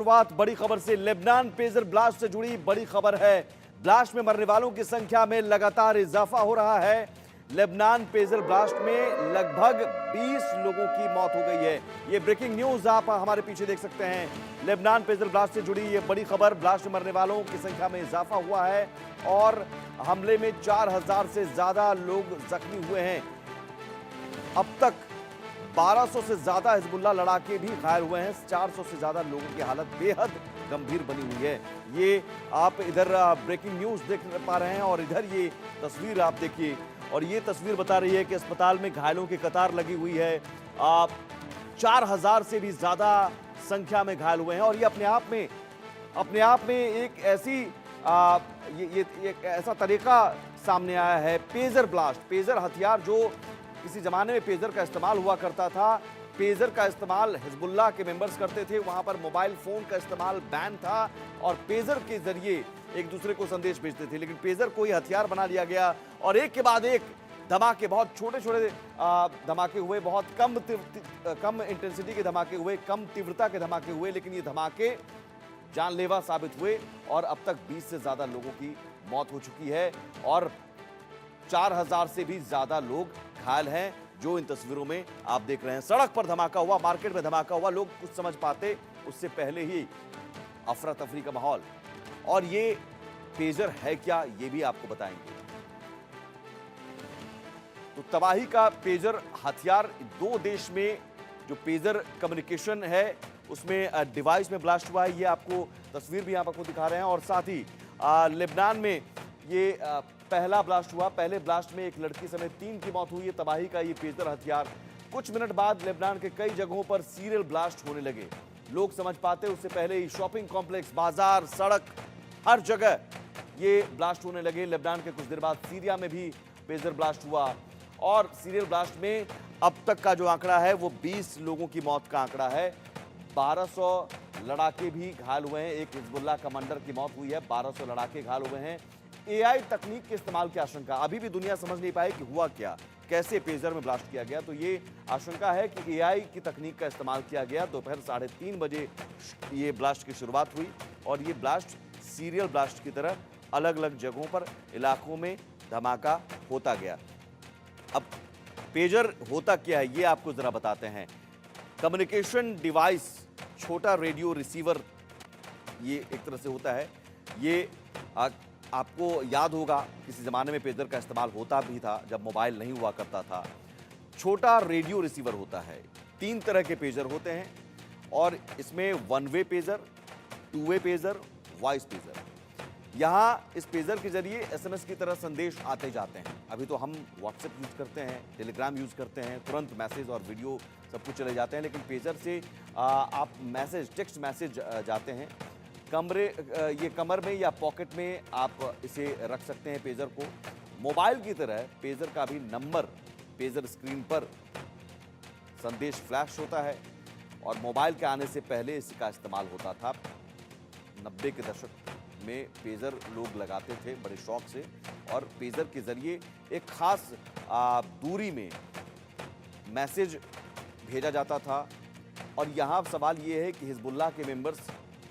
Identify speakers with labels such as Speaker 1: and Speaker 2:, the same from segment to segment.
Speaker 1: शुरुआत बड़ी खबर से। लेबनान पेजर ब्लास्ट से जुड़ी बड़ी खबर है। ब्लास्ट में मरने वालों की संख्या में लगातार इजाफा हो रहा है। लेबनान पेजर ब्लास्ट में लगभग 20 लोगों की मौत हो गई है। ये ब्रेकिंग न्यूज आप हमारे पीछे देख सकते हैं। लेबनान पेजर ब्लास्ट से जुड़ी ये बड़ी खबर। ब्लास्ट में मरने वालों की संख्या में इजाफा हुआ है और हमले में 4000 से ज्यादा लोग जख्मी हुए हैं। अब तक 1200 से ज्यादा हिजबुल्लाह लड़ाके भी घायल हुए हैं। 400 से ज्यादा लोगों की हालत बेहद गंभीर बनी हुई है। ये आप इधर ब्रेकिंग न्यूज देख पा रहे हैं और इधर ये तस्वीर आप देखिए और ये तस्वीर बता रही है कि अस्पताल में घायलों की कतार लगी हुई है। 4000 से भी ज्यादा संख्या में घायल हुए हैं और ये अपने आप में एक ऐसी एक ऐसा तरीका सामने आया है। पेजर ब्लास्ट, पेजर हथियार जो किसी जमाने में पेजर का इस्तेमाल हुआ करता था। पेजर का इस्तेमाल हिजबुल्लाह के मेंबर्स करते थे, वहां पर मोबाइल फोन का इस्तेमाल बैन था और पेजर के जरिए एक दूसरे को संदेश भेजते थे। लेकिन पेजर को ही हथियार बना लिया गया और एक के बाद एक धमाके, बहुत छोटे छोटे धमाके हुए, बहुत कम इंटेंसिटी के धमाके हुए, कम तीव्रता के धमाके हुए, लेकिन ये धमाके जानलेवा साबित हुए और अब तक 20 से ज्यादा लोगों की मौत हो चुकी है और 4000 से भी ज्यादा लोग घायल हैं, जो इन तस्वीरों में आप देख रहे हैं। सड़क पर धमाका हुआ, मार्केट में धमाका हुआ, लोग कुछ समझ पाते उससे पहले ही अफरा तफरी का माहौल। और ये पेजर है क्या, ये भी आपको बताएंगे। तो तबाही का पेजर हथियार, दो देश में जो पेजर कम्युनिकेशन है उसमें डिवाइस में ब्लास्ट हुआ है। ये आपको तस्वीर भी आपको दिखा रहे हैं और साथ ही लेबनान में ये पहला ब्लास्ट हुआ। पहले ब्लास्ट में एक लड़की समेत 3 की मौत हुई है। तबाही का ये पेजर हथियार कुछ मिनट बाद लेबनान के कई जगहों पर सीरियल ब्लास्ट होने लगे। लोग समझ पाते उससे पहले ही शॉपिंग कॉम्प्लेक्स, बाजार, सड़क, हर जगह ये ब्लास्ट होने लगे। लेबनान के कुछ देर बाद सीरिया में भी पेजर ब्लास्ट हुआ और सीरियल ब्लास्ट में अब तक का जो आंकड़ा है वो 20 लोगों की मौत का आंकड़ा है। 1200 लड़ाके भी घायल हुए हैं। एक हिजबुल्लाह कमांडर की मौत हुई है। 1200 लड़ाके घायल हुए हैं। एआई तकनीक के इस्तेमाल की आशंका, अभी भी दुनिया समझ नहीं पाई कि हुआ क्या, कैसे पेजर में ब्लास्ट किया गया। तो ये आशंका है कि एआई की तकनीक का इस्तेमाल किया गया। दोपहर 3:30 बजे ये ब्लास्ट की शुरुआत हुई और ये ब्लास्ट सीरियल ब्लास्ट की तरह अलग अलग जगहों पर, इलाकों में धमाका होता गया। अब पेजर होता क्या है ये आपको जरा बताते हैं। कम्युनिकेशन डिवाइस, छोटा रेडियो रिसीवर ये एक तरह से होता है। ये आपको याद होगा किसी ज़माने में पेजर का इस्तेमाल होता भी था जब मोबाइल नहीं हुआ करता था। छोटा रेडियो रिसीवर होता है। 3 तरह के पेजर होते हैं और इसमें 1 वे पेजर, 2 वे पेजर, वॉइस पेजर। यहाँ इस पेजर के जरिए एसएमएस की तरह संदेश आते जाते हैं। अभी तो हम व्हाट्सएप यूज़ करते हैं, टेलीग्राम यूज़ करते हैं, तुरंत मैसेज और वीडियो सब कुछ चले जाते हैं। लेकिन पेजर से आप मैसेज, टेक्स्ट मैसेज जाते हैं। ये कमर में या पॉकेट में आप इसे रख सकते हैं पेजर को। मोबाइल की तरह पेजर का भी नंबर पेजर स्क्रीन पर संदेश फ्लैश होता है और मोबाइल के आने से पहले इसका इस्तेमाल होता था। 90 के दशक में पेजर लोग लगाते थे बड़े शौक से और पेजर के जरिए एक खास दूरी में मैसेज भेजा जाता था। और यहाँ सवाल ये है कि हिजबुल्लाह के मेंबर्स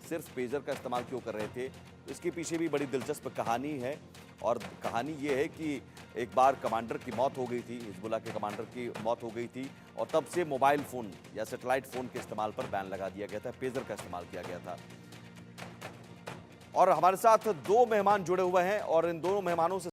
Speaker 1: सिर्फ पेजर का इस्तेमाल क्यों कर रहे थे। इसके पीछे भी बड़ी दिलचस्प कहानी है और कहानी ये है कि एक बार कमांडर की मौत हो गई थी, हिजबुल्लाह के कमांडर की मौत हो गई थी और तब से मोबाइल फ़ोन या सैटेलाइट फ़ोन के इस्तेमाल पर बैन लगा दिया गया था, पेजर का इस्तेमाल किया गया था। और हमारे साथ 2 मेहमान जुड़े हुए हैं और इन दोनों मेहमानों से